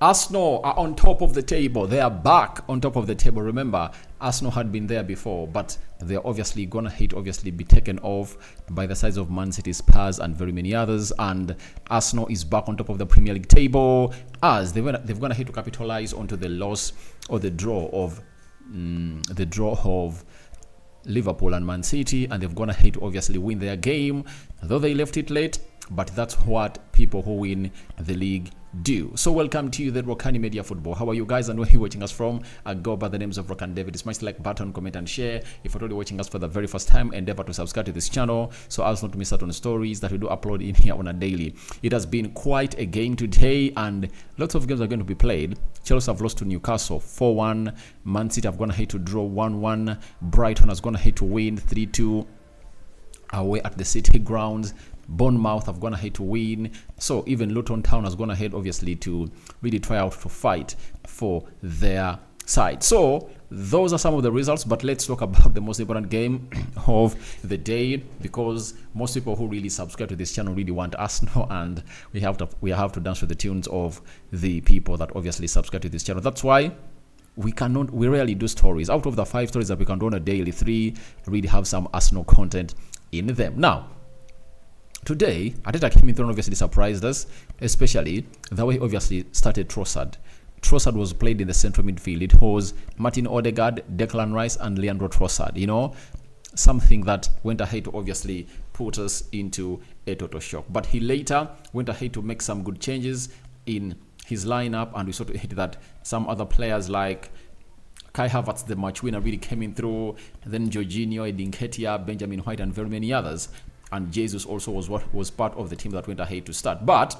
Arsenal are on top of the table. They are back on top of the table. Remember, Arsenal had been there before, but they're obviously going to be taken off by the sides of Man City, Spurs, and very many others. And Arsenal is back on top of the Premier League table as they've going to capitalize onto the loss or the draw of Liverpool and Man City, and they've gone ahead to obviously win their game, though they left it late. But that's what people who win the league do. So welcome to the Rokani Media Football. How are you guys and where are you watching us from? I go by the names of Rokani David. Smash the like button, comment and share. If you're already watching us for the very first time, endeavor to subscribe to this channel so as not to miss out on the stories that we do upload in here on a daily. It has been quite a game today and lots of games are going to be played. Chelsea have lost to Newcastle 4-1. Man City have gone ahead to draw 1-1. Brighton has gone ahead to win 3-2 away at the City grounds. Bournemouth have gone ahead to win. So even Luton Town has gone ahead obviously to really try out to fight for their side. So those are some of the results, but let's talk about the most important game of the day, because most people who really subscribe to this channel really want Arsenal, and we have to dance to the tunes of the people that obviously subscribe to this channel. That's why we rarely do stories. Out of the 5 stories that we can do on a daily, 3 really have some Arsenal content in them. Now, today, Arteta came in and obviously surprised us, especially the way he obviously started Trossard. Trossard was played in the central midfield. It was Martin Odegaard, Declan Rice, and Leandro Trossard. You know, something that went ahead to obviously put us into a total shock. But he later went ahead to make some good changes in his lineup, and we saw to hit that some other players like Kai Havertz, the match winner, really came in through. And then Jorginho, Edin Nketiah, Benjamin White, and very many others. And Jesus also was part of the team that went ahead to start. But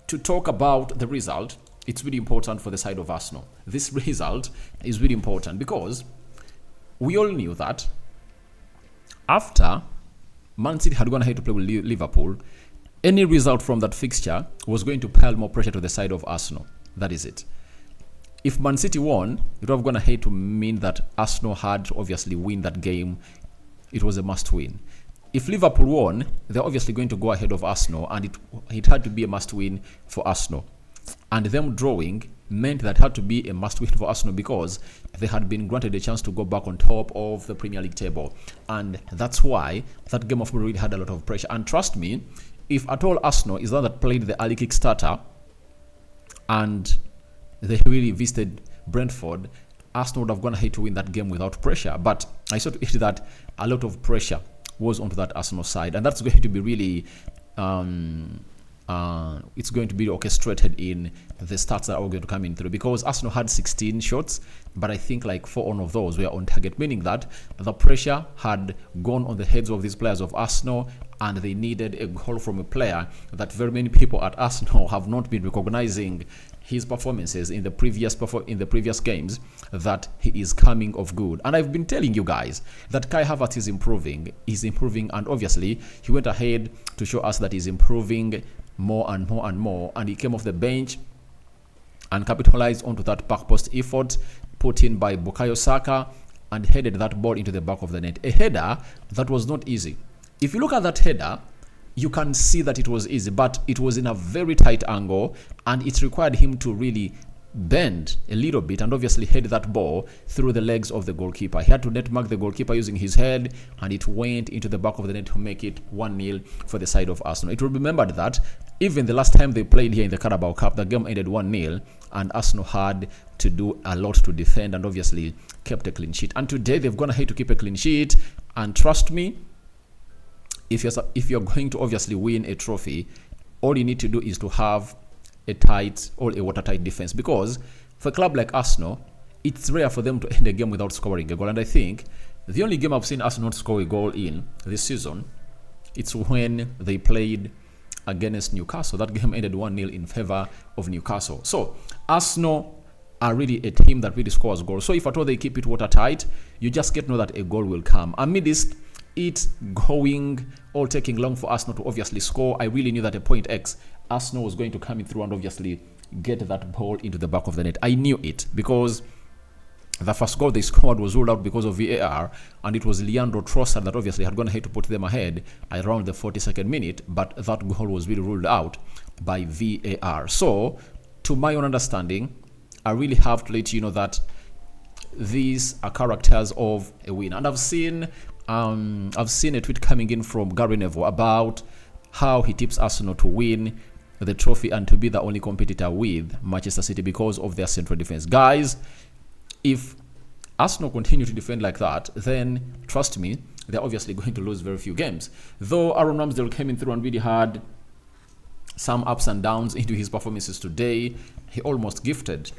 to talk about the result, it's really important for the side of Arsenal. This result is really important because we all knew that after Man City had gone ahead to play with Liverpool, any result from that fixture was going to pile more pressure to the side of Arsenal. That is it. If Man City won, it would have gone ahead to mean that Arsenal had to obviously win that game. It was a must win. If Liverpool won, they're obviously going to go ahead of Arsenal, and it had to be a must-win for Arsenal. And them drawing meant that it had to be a must-win for Arsenal because they had been granted a chance to go back on top of the Premier League table. And that's why that game of football really had a lot of pressure. And trust me, if at all Arsenal is the one that played the early Kickstarter and they really visited Brentford, Arsenal would have gone ahead to win that game without pressure. But I saw to it that a lot of pressure was onto that Arsenal side, and that's going to be really it's going to be orchestrated in the stats that are going to come in through, because Arsenal had 16 shots, but I think like 4 of those were on target, meaning that the pressure had gone on the heads of these players of Arsenal, and they needed a goal from a player that very many people at Arsenal have not been recognizing his performances in the previous games, that he is coming of good. And I've been telling you guys that Kai Havertz is improving, and obviously he went ahead to show us that he's improving more and more and more, and he came off the bench and capitalized onto that back post effort put in by Bukayo Saka and headed that ball into the back of the net. A header that was not easy. If you look at that header, you can see that it was easy, but it was in a very tight angle, and it required him to really bend a little bit and obviously head that ball through the legs of the goalkeeper. He had to net mark the goalkeeper using his head, and it went into the back of the net to make it 1-0 for the side of Arsenal. It will be remembered that even the last time they played here in the Carabao Cup, the game ended 1-0, and Arsenal had to do a lot to defend and obviously kept a clean sheet. And today they've gone ahead to keep a clean sheet, and trust me, if you're going to obviously win a trophy, all you need to do is to have a tight or a watertight defense, because for a club like Arsenal, it's rare for them to end a game without scoring a goal. And I think the only game I've seen Arsenal not score a goal in this season, it's when they played against Newcastle. That game ended 1-0 in favor of Newcastle. So Arsenal are really a team that really scores goals. So if at all they keep it watertight, you just get to know that a goal will come. Amidst it going or taking long for Arsenal to obviously score, I really knew that a point X, Arsenal was going to come in through and obviously get that ball into the back of the net. I knew it because the first goal they scored was ruled out because of VAR, and it was Leandro Trossard that obviously had gone ahead to put them ahead around the 42nd minute, but that goal was really ruled out by VAR. So to my own understanding, I really have to let you know that these are characters of a win. And I've seen a tweet coming in from Gary Neville about how he tips Arsenal to win the trophy and to be the only competitor with Manchester City because of their central defense. Guys, if Arsenal continue to defend like that, then trust me, they're obviously going to lose very few games. Though Aaron Ramsdale came in through and really had some ups and downs into his performances today, he almost gifted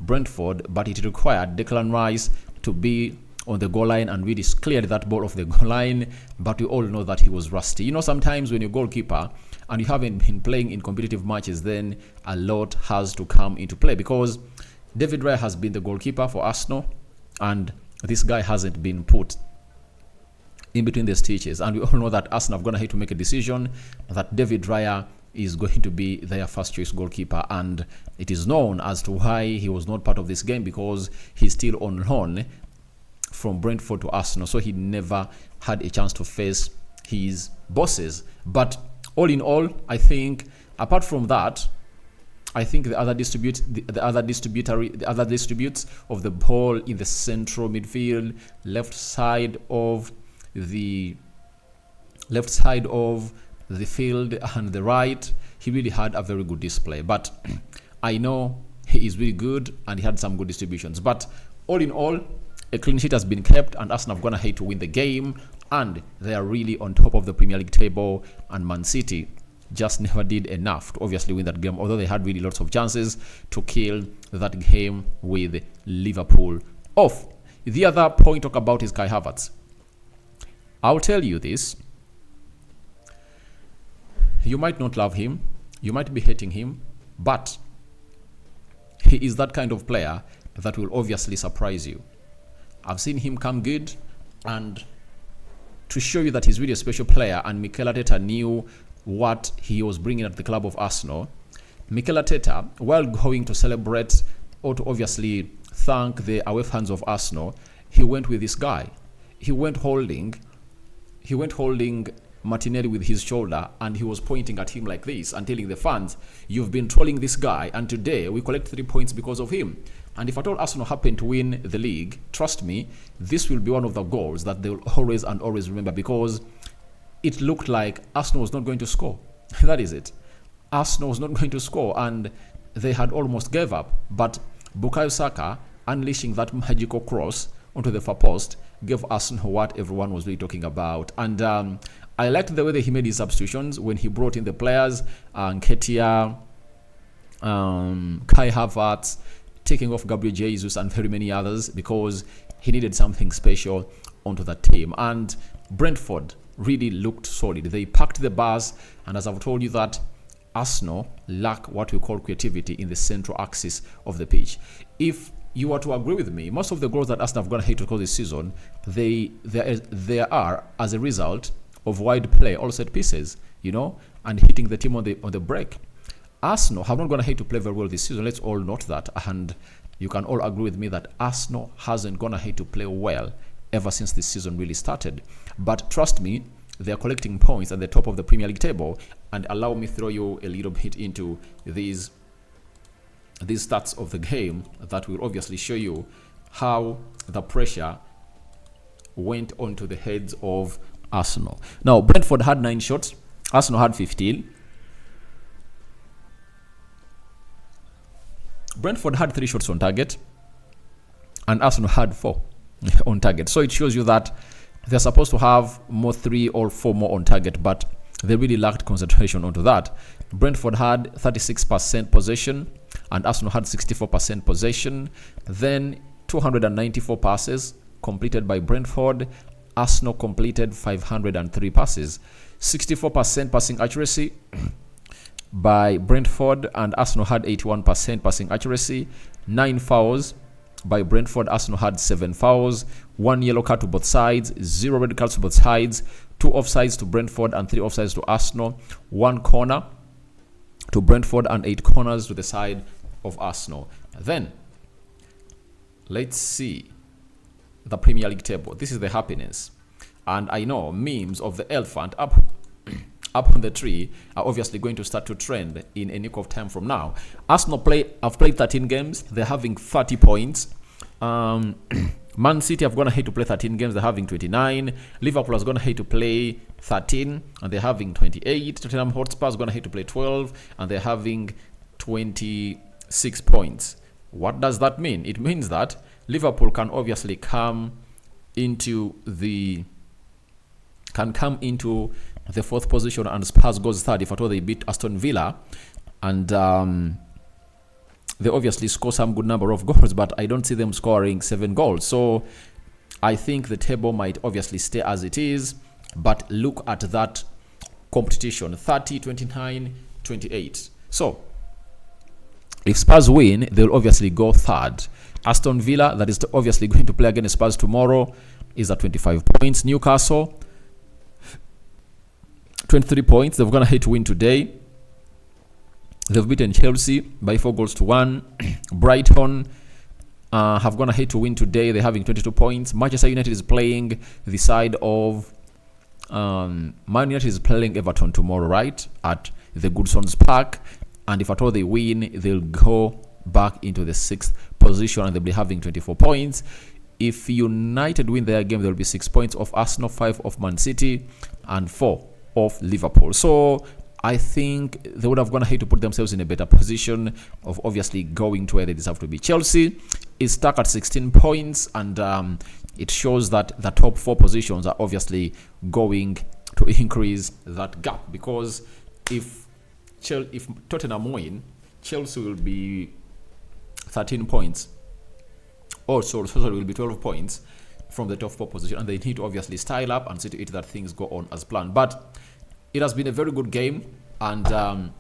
Brentford, but it required Declan Rice to be on the goal line and really cleared that ball off the goal line. But we all know that he was rusty. Sometimes when you're goalkeeper and you haven't been playing in competitive matches, then a lot has to come into play, because David Raya has been the goalkeeper for Arsenal, and this guy hasn't been put in between the stitches. And we all know that Arsenal are going to have to make a decision that David Raya is going to be their first choice goalkeeper. And it is known as to why he was not part of this game, because he's still on loan from Brentford to Arsenal. So he never had a chance to face his bosses. But all in all, I think apart from that, I think the other distributes of the ball in the central midfield, left side of the field and the right, he really had a very good display. But I know he is really good and he had some good distributions. But all in all, a clean sheet has been kept and Arsenal have gone ahead to win the game, and they are really on top of the Premier League table, and Man City just never did enough to obviously win that game, although they had really lots of chances to kill that game with Liverpool off. The other point to talk about is Kai Havertz. I'll tell you this. You might not love him, you might be hating him, but he is that kind of player that will obviously surprise you. I've seen him come good, and to show you that he's really a special player, and Mikel Arteta knew what he was bringing at the club of Arsenal. Mikel Arteta, while going to celebrate or to obviously thank the away fans of Arsenal, he went with this guy. He went holding Martinelli with his shoulder, and he was pointing at him like this and telling the fans, "You've been trolling this guy, and today we collect 3 points because of him." And if at all Arsenal happen to win the league, trust me, this will be one of the goals that they'll always remember, because it looked like Arsenal was not going to score. That is it. Arsenal was not going to score, and they had almost gave up. But Bukayo Saka unleashing that magical cross onto the far post gave Arsenal what everyone was really talking about. And I liked the way that he made his substitutions when he brought in the players, Nketiah, Kai Havertz, taking off Gabriel Jesus and very many others, because he needed something special onto that team. And Brentford really looked solid. They packed the bus, and as I've told you that Arsenal lack what we call creativity in the central axis of the pitch. If you were to agree with me, most of the goals that Arsenal have gone ahead to score this season, they are as a result of wide play, all set pieces, and hitting the team on the break. Arsenal have not gone ahead to play very well this season. Let's all note that, and you can all agree with me that Arsenal hasn't gone ahead to play well ever since this season really started. But trust me, they're collecting points at the top of the Premier League table. And allow me throw you a little bit into these stats of the game that will obviously show you how the pressure went onto the heads of Arsenal. Now, Brentford had 9 shots, Arsenal had 15. Brentford had 3 shots on target, and Arsenal had 4 on target. So it shows you that they're supposed to have 3 or 4 more on target, but they really lacked concentration onto that. Brentford had 36% possession, and Arsenal had 64% possession. Then 294 passes completed by Brentford. Arsenal completed 503 passes. 64% passing accuracy by Brentford, and Arsenal had 81% passing accuracy. 9 fouls by Brentford. Arsenal had 7 fouls. 1 yellow card to both sides. 0 red cards to both sides. 2 offsides to Brentford and 3 offsides to Arsenal. 1 corner to Brentford and 8 corners to the side of Arsenal. Then let's see the Premier League table. This is the happiness, and I know memes of the elephant up up on the tree are obviously going to start to trend in a nick of time from now. Arsenal have played 13 games. They're having 30 points. Man City have gone ahead to play 13 games. They're having 29. Liverpool has gone ahead to play 13 and they're having 28. Tottenham Hotspur has gone ahead to play 12 and they're having 26 points. What does that mean? It means that Liverpool can obviously come into the fourth position and Spurs goes third if at all they beat Aston Villa, and they obviously score some good number of goals, but I don't see them scoring 7 goals. So I think the table might obviously stay as it is, but look at that competition: 30, 29, 28. So if Spurs win, they'll obviously go third. Aston Villa, that is obviously going to play against Spurs tomorrow, is at 25 points. Newcastle, 23 points. They've gone ahead to win today. They've beaten Chelsea by 4-1. Brighton have gone ahead to win today. They're having 22 points. Manchester United is playing the side of Man United is playing Everton tomorrow, right, at the Goodsons Park. And if at all they win, they'll go back into the 6th position and they'll be having 24 points. If United win their game, there will be 6 points of Arsenal, 5 of Man City, and 4 of Liverpool. So I think they would have gone ahead to put themselves in a better position of obviously going to where they deserve to be. Chelsea is stuck at 16 points, and it shows that the top 4 positions are obviously going to increase that gap, because if Tottenham win, Chelsea will be 13 points. Also, it will be 12 points from the top 4 position, and they need to obviously style up and see to it that things go on as planned. But it has been a very good game, and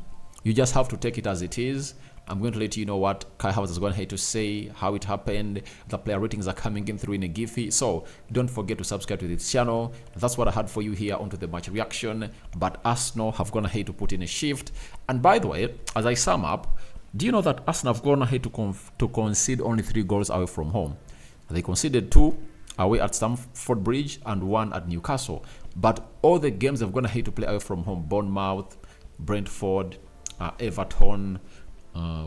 you just have to take it as it is. I'm going to let you know what Kai Havertz is going to say, how it happened. The player ratings are coming in through in a Giphy. So don't forget to subscribe to this channel. That's what I had for you here onto the match reaction. But Arsenal have gone ahead to put in a shift. And by the way, as I sum up, do you know that Arsenal have gone ahead to concede only 3 goals away from home? They conceded 2 away at Stamford Bridge and 1 at Newcastle. But all the games they've gone ahead to play away from home: Bournemouth, Brentford, Everton,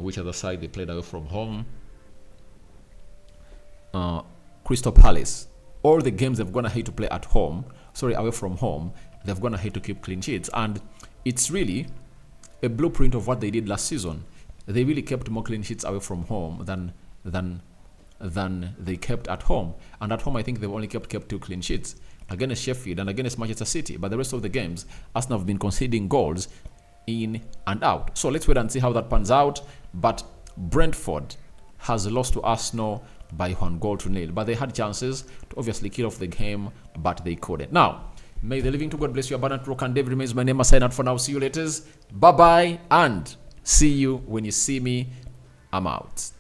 which other side they played away from home? Crystal Palace. All the games they've gone ahead to play away from home, they've gone ahead to keep clean sheets. And it's really a blueprint of what they did last season. They really kept more clean sheets away from home than they kept at home. And at home, I think they've only kept 2 clean sheets, against Sheffield and against Manchester City. But the rest of the games, Arsenal have been conceding goals in and out. So let's wait and see how that pans out. But Brentford has lost to Arsenal by 1-0. But they had chances to obviously kill off the game, but they couldn't. Now, may the living to God bless you abundant. Rokani Dave remains my name. I sign out for now. See you later. Bye-bye, and see you when you see me. I'm out.